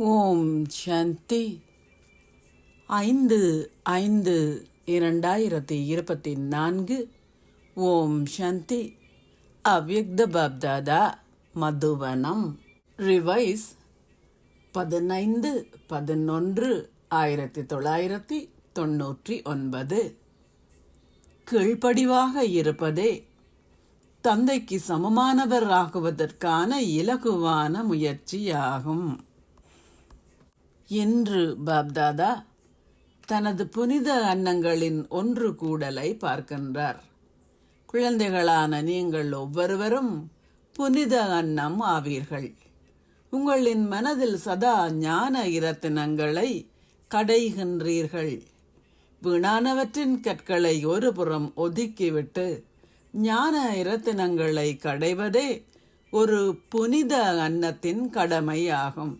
ஓம் சாந்தி. 5/5/2024. ஓம் சாந்தி. அவ்யக்த பாப்தாதா, மதுவனம். ரிவைஸ் 15/11/1999. கீழ்ப்படிவாக இருப்பதே தந்தைக்கு சமமானவர் ஆகுவதற்கான இலகுவான முயற்சியாகும். இன்று பாப்தாதா தனது புனித அன்னங்களின் ஒன்று கூடலை பார்க்கின்றார். குழந்தைகளான நீங்கள் ஒவ்வொருவரும் புனித அன்னம் ஆவீர்கள். உங்களின் மனதில் சதா ஞான இரத்தினங்களை கடைகின்றீர்கள். வீணானவற்றின் கற்களை ஒரு புறம் ஒதுக்கிவிட்டு ஞான இரத்தினங்களை கடைவதே ஒரு புனித அன்னத்தின் கடமையாகும்.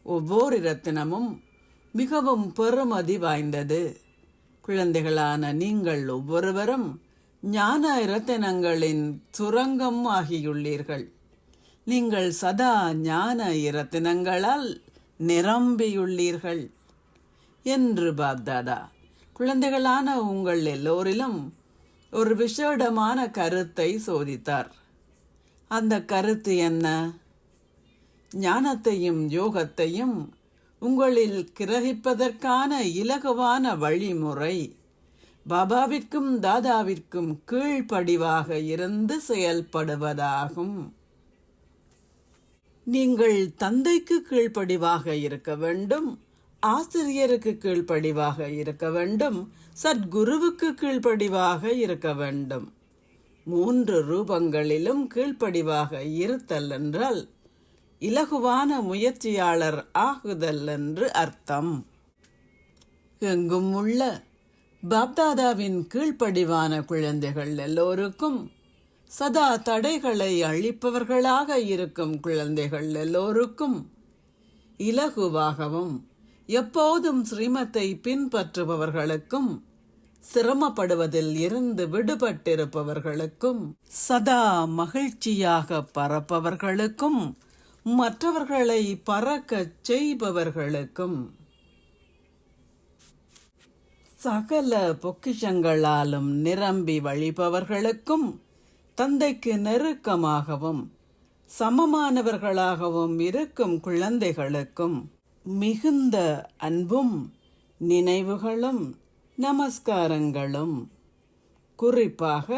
ஒவ்வொரு இரத்தினமும் மிகவும் பெறுமதி வாய்ந்தது. குழந்தைகளான நீங்கள் ஒவ்வொருவரும் ஞான இரத்தினங்களின் சுரங்கம் ஆகியுள்ளீர்கள். நீங்கள் சதா ஞான இரத்தினங்களால் நிரம்பியுள்ளீர்கள் என்று பாப்தாதா குழந்தைகளான உங்கள் எல்லோரிலும் ஒரு விசேடமான கருத்தை சோதித்தார். அந்த கருத்து என்ன? ஞானத்தையும் யோகத்தையும் உங்களில் கிரகிப்பதற்கான இலகுவான வழிமுறை பாபாவிற்கும் தாதாவிற்கும் கீழ்ப்படிவாக இருந்து செயல்படுவதாகும். நீங்கள் தந்தைக்கு கீழ்ப்படிவாக இருக்க வேண்டும், ஆசிரியருக்கு கீழ்ப்படிவாக இருக்க வேண்டும், சத்குருவுக்கு கீழ்ப்படிவாக இருக்க வேண்டும். 3 ரூபங்களிலும் கீழ்ப்படிவாக இருத்தல் என்றால் இலகுவான முயற்சியாளர் ஆகுதல் என்று அர்த்தம். எங்கும் உள்ள பாப்தாதாவின் கீழ்ப்படிவான குழந்தைகள் எல்லோருக்கும், சதா தடைகளை அழிப்பவர்களாக இருக்கும் குழந்தைகள் எல்லோருக்கும், இலகுவாகவும் எப்போதும் ஸ்ரீமத்தை பின்பற்றுபவர்களுக்கும், சிரமப்படுவதில் இருந்து விடுபட்டிருப்பவர்களுக்கும், சதா மகிழ்ச்சியாக பறப்பவர்களுக்கும், மற்றவர்களை பறக்கச் செய்பவர்களுக்கும், சகல பொக்கிஷங்களாலும் நிரம்பி வழிபவர்களுக்கும், தந்தைக்கு நெருக்கமாகவும் சமமானவர்களாகவும் இருக்கும் குழந்தைகளுக்கும் மிகுந்த அன்பும் நினைவுகளும் நமஸ்காரங்களும். குறிப்பாக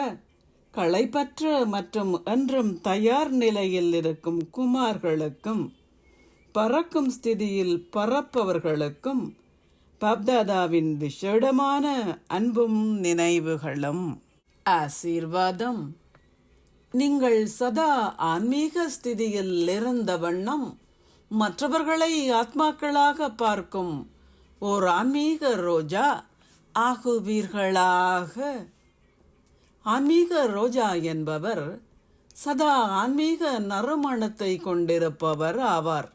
களைப்பற்ற மற்றும் என்றும் தயார் நிலையில் இருக்கும் குமார்களுக்கும், பறக்கும் ஸ்திதியில் பறப்பவர்களுக்கும் பாப்தாதாவின் விசேடமான அன்பும் நினைவுகளும். ஆசீர்வாதம். நீங்கள் சதா ஆன்மீக ஸ்திதியில் இருந்த வண்ணம் மற்றவர்களை ஆத்மாக்களாக பார்க்கும் ஓர் ஆன்மீக ரோஜா ஆகுவீர்களாக. ஆன்மீக ரோஜா என்பவர் சதா ஆன்மீக நறுமணத்தை கொண்டிருப்பவர் ஆவார்.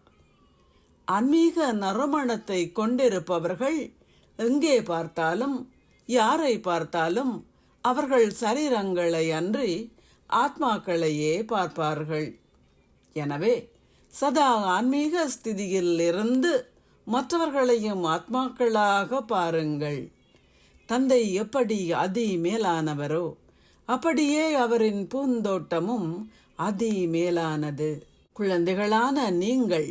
ஆன்மீக நறுமணத்தை கொண்டிருப்பவர்கள் எங்கே பார்த்தாலும் யாரை பார்த்தாலும் அவர்கள் சரீரங்களை அன்றி ஆத்மாக்களையே பார்ப்பார்கள். எனவே சதா ஆன்மீக ஸ்திதியில் இருந்து மற்றவர்களையும் ஆத்மாக்களாக பாருங்கள். தந்தை எப்படி அதி மேலானவரோ அப்படியே அவரின் பூந்தோட்டமும் அதி மேலானது. குழந்தைகளான நீங்கள்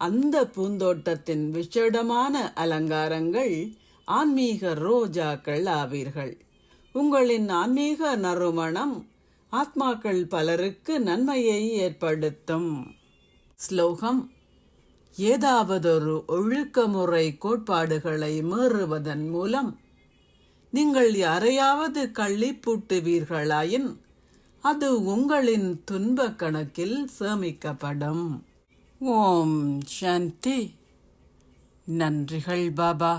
அந்த பூந்தோட்டத்தின் விசேடமான அலங்காரங்கள், ஆன்மீக ரோஜாக்கள் ஆவீர்கள். உங்களின் ஆன்மீக நறுமணம் ஆத்மாக்கள் பலருக்கு நன்மையை ஏற்படுத்தும். ஸ்லோகம். ஏதாவதொரு ஒழுக்கமுறை கோட்பாடுகளை மீறுவதன் மூலம் நீங்கள் யாரையாவது கள்ளி பூட்டுவீர்களாயின் அது உங்களின் துன்ப கணக்கில் சேமிக்கப்படும். ஓம் சாந்தி. நன்றிகள் பாபா.